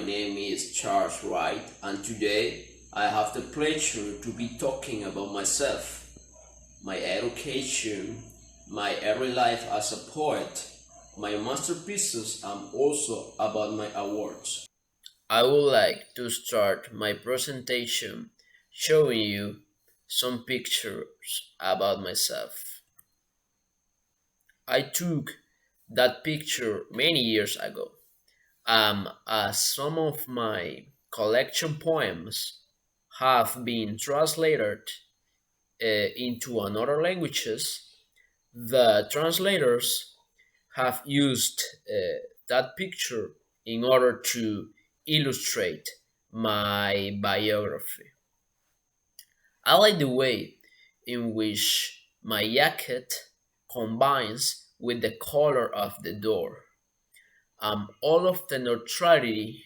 name is Charles Wright, and today I have the pleasure to be talking about myself, my education, my early life as a poet, my masterpieces, and also about my awards. I would like to start my presentation showing you some pictures about myself. I took that picture many years ago. As some of my collection poems have been translated into another languages, the translators have used that picture in order to illustrate my biography. I like the way in which my jacket combines with the color of the door. All of the neutrality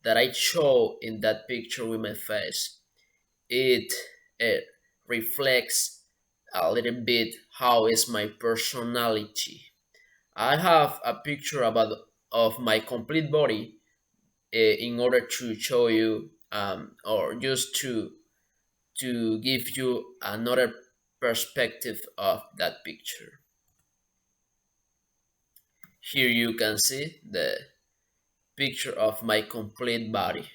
that I show in that picture with my face, it reflects a little bit how is my personality. I have a picture about of my complete body in order to show you or just to give you another perspective of that picture. Here you can see the picture of my complete body.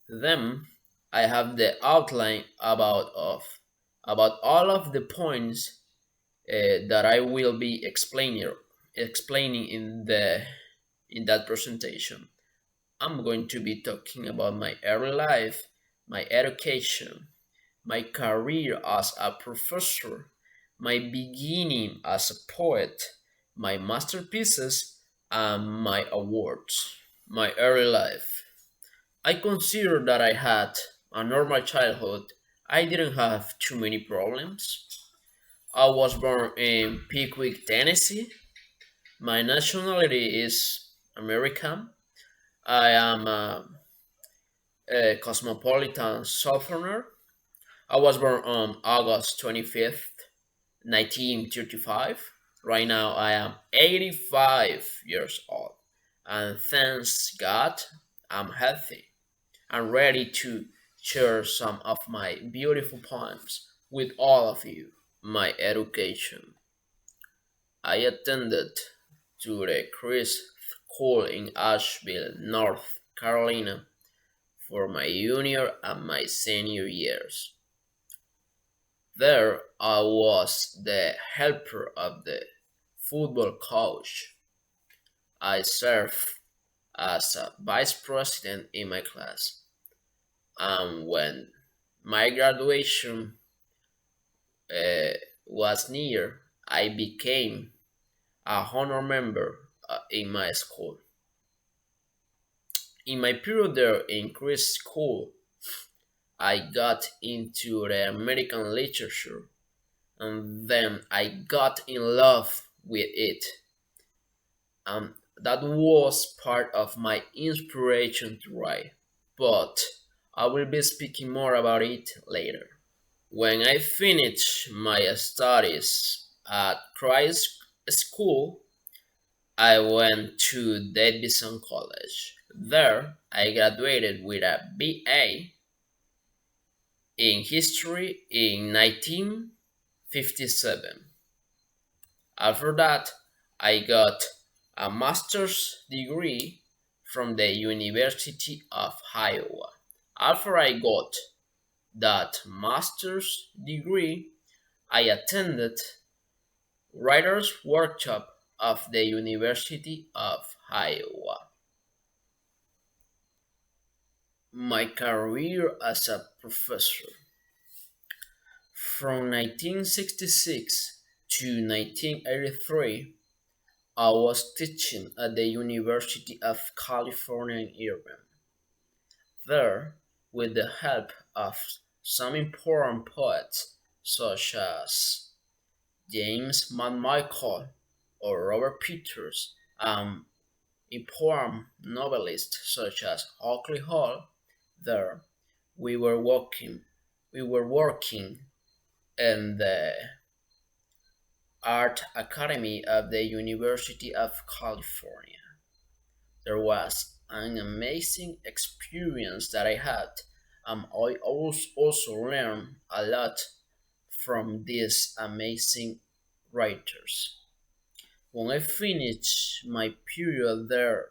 Then I have the outline about all of the points that I will be explaining in that presentation. I'm going to be talking about my early life, my education, my career as a professor, my beginning as a poet, my masterpieces, and my awards. My early life. I consider that I had a normal childhood. I didn't have too many problems. I was born in Pickwick, Tennessee. My nationality is American. I am a cosmopolitan southerner. I was born on August 25th, 1935. Right now I am 85 years old. And thanks God, I'm healthy. I'm ready to share some of my beautiful poems with all of you. My education. I attended to the Christ School in Asheville, North Carolina for my junior and my senior years. There I was the helper of the football coach. I served as a vice president in my class. And when my graduation uh, was near, I became a honor member in my school. In my period there in Chris School, I got into the American literature and then I got in love with it. That was part of my inspiration to write, but I will be speaking more about it later. When I finished my studies at Christ School, I went to Davidson College. There, I graduated with a BA in history in 1957. After that, I got a master's degree from the University of Iowa. After I got that master's degree, I attended writer's workshop of the University of Iowa. My career as a professor. From 1966 to 1983, I was teaching at the University of California in Irvine. There, with the help of some important poets such as James McMichael or Robert Peters, and important novelists such as Oakley Hall, there we were working in the Art Academy of the University of California. There was an amazing experience that I had. I also learned a lot from these amazing writers. When I finished my period there,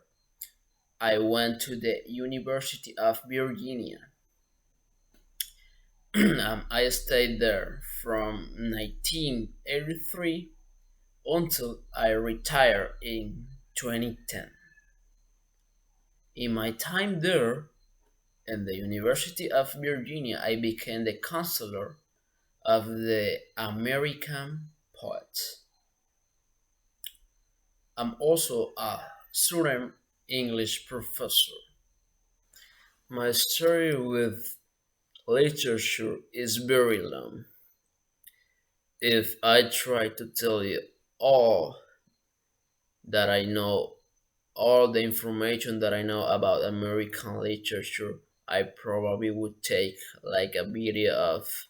I went to the University of Virginia. I stayed there from 1983 until I retired in 2010. In my time there, in the University of Virginia, I became the counselor of the American poets. I'm also a student English professor. My story with literature is very long. If I try to tell you all that I know, all the information that I know about American literature, I probably would take like a video of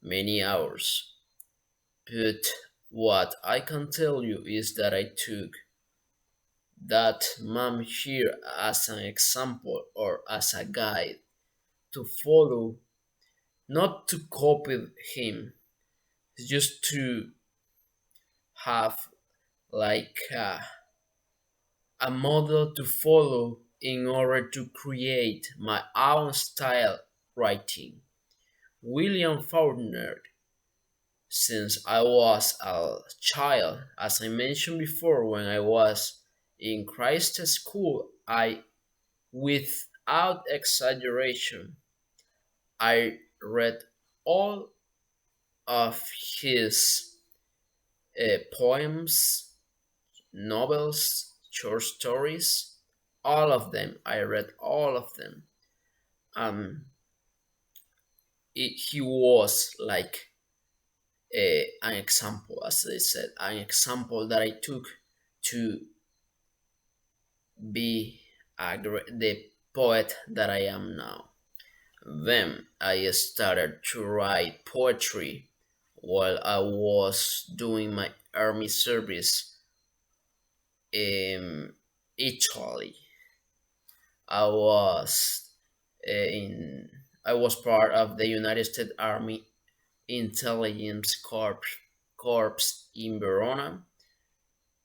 many hours. But what I can tell you is that I took that mom here as an example or as a guide to follow, not to copy him, just to have like a model to follow in order to create my own style writing. William Faulkner, since I was a child, as I mentioned before, when I was in Christ school, without exaggeration, I read all of his poems, novels, short stories, all of them. I read all of them. Um, he was like an example, as I said, an example that I took to be the poet that I am now. Then I started to write poetry while I was doing my army service in Italy. I was in I was part of the United States Army Intelligence Corps in Verona.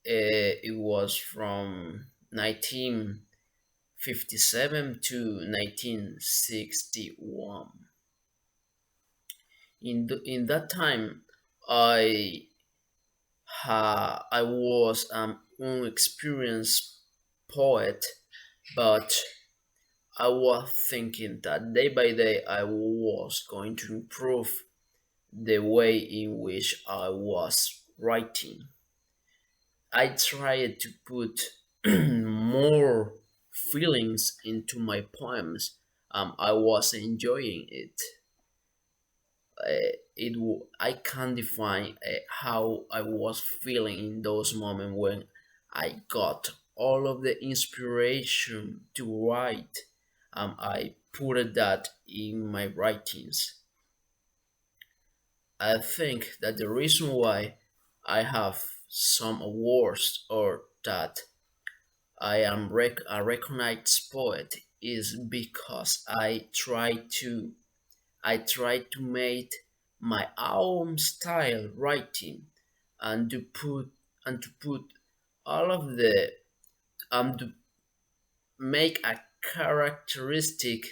It was from 1957 to 1961. In that time, I I was an unexperienced poet, but I was thinking that day by day I was going to improve the way in which I was writing. I tried to put more feelings into my poems. I was enjoying it. I can't define how I was feeling in those moments when I got all of the inspiration to write. I put that in my writings. I think that the reason why I have some awards or that I am a recognized poet is because I try to make my own style writing and to put all of the to make a characteristic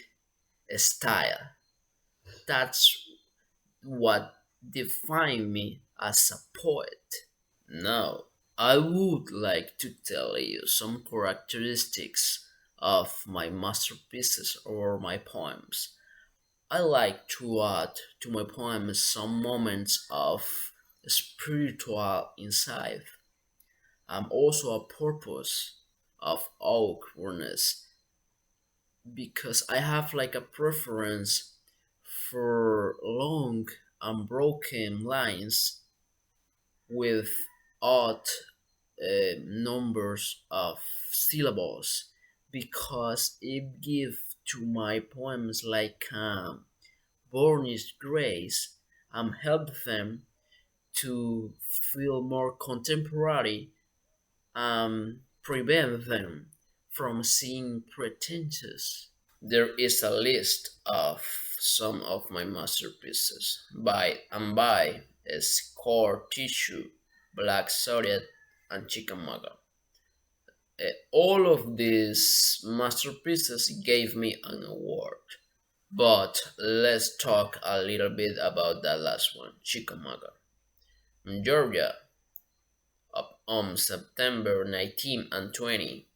style. That's what define me as a poet. Now, I would like to tell you some characteristics of my masterpieces or my poems. I like to add to my poems some moments of spiritual insight. I'm also a purpose of awkwardness because I have like a preference for long unbroken lines with odd numbers of syllables because it gives to my poems like burnished grace and help them to feel more contemporary and prevent them from seeing pretentious. There is a list of some of my masterpieces by Score Tissue, Black Zodiac, and Chickamauga. All of these masterpieces gave me an award. But let's talk a little bit about that last one, Chickamauga. In Georgia, up on September 19 and 20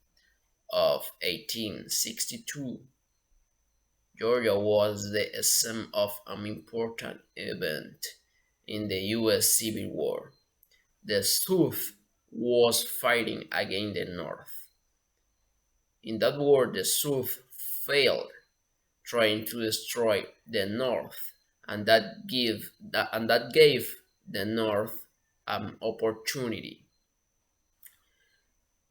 of 1862, Georgia was the scene of an important event in the U.S. Civil War. The South was fighting against the North. In that war, the South failed trying to destroy the North, and that gave the North an opportunity.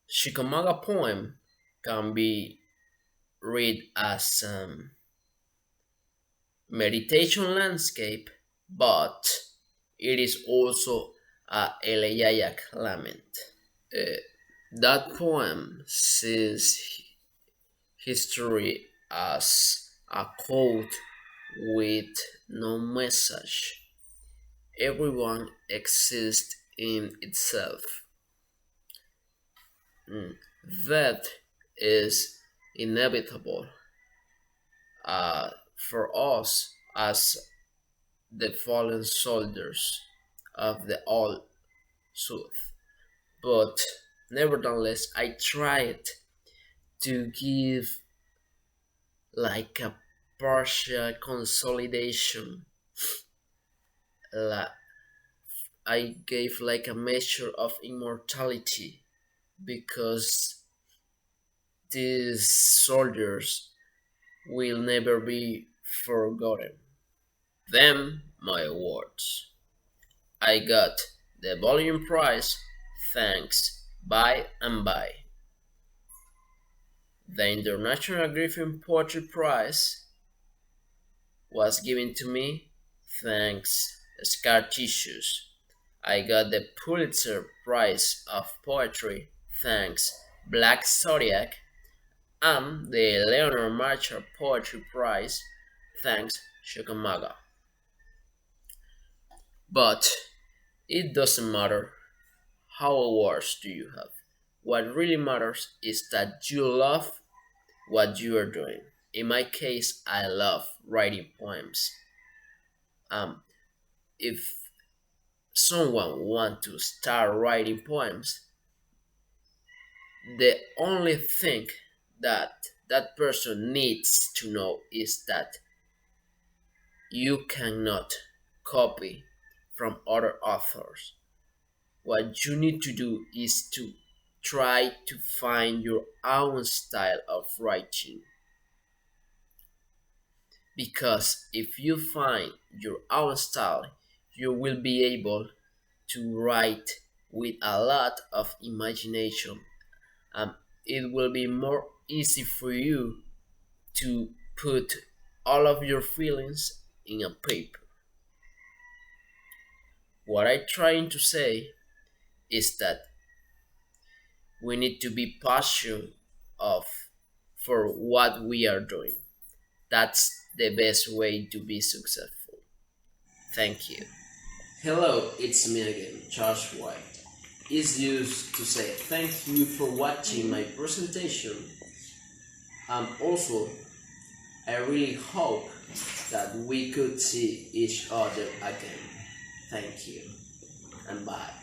Chickamauga poem can be read as meditation landscape, but it is also a elegiac lament. That poem sees history as a quote with no message. Everyone exists in itself. That is inevitable for us as the fallen soldiers of the old South. But nevertheless, I tried to give like a partial consolidation. I gave like a measure of immortality because these soldiers will never be forgotten. Then my awards. I got the volume prize, thanks by and by. The International Griffin Poetry Prize was given to me, thanks Scar Tissues. I got the Pulitzer Prize of Poetry, thanks Black Zodiac, and the Leonard Marshall Poetry Prize, thanks Chickamauga. But it doesn't matter how awards do you have. What really matters is that you love what you are doing. In my case, I love writing poems. If someone wants to start writing poems, the only thing that that person needs to know is that you cannot copy from other authors. What you need to do is to try to find your own style of writing. Because if you find your own style, you will be able to write with a lot of imagination, and it will be more easy for you to put all of your feelings in a paper. What I'm trying to say is that we need to be passionate of for what we are doing. That's the best way to be successful. Thank you. Hello, it's me again, Charles Wright. It's used to say thank you for watching my presentation. And also, I really hope that we could see each other again. Thank you and bye.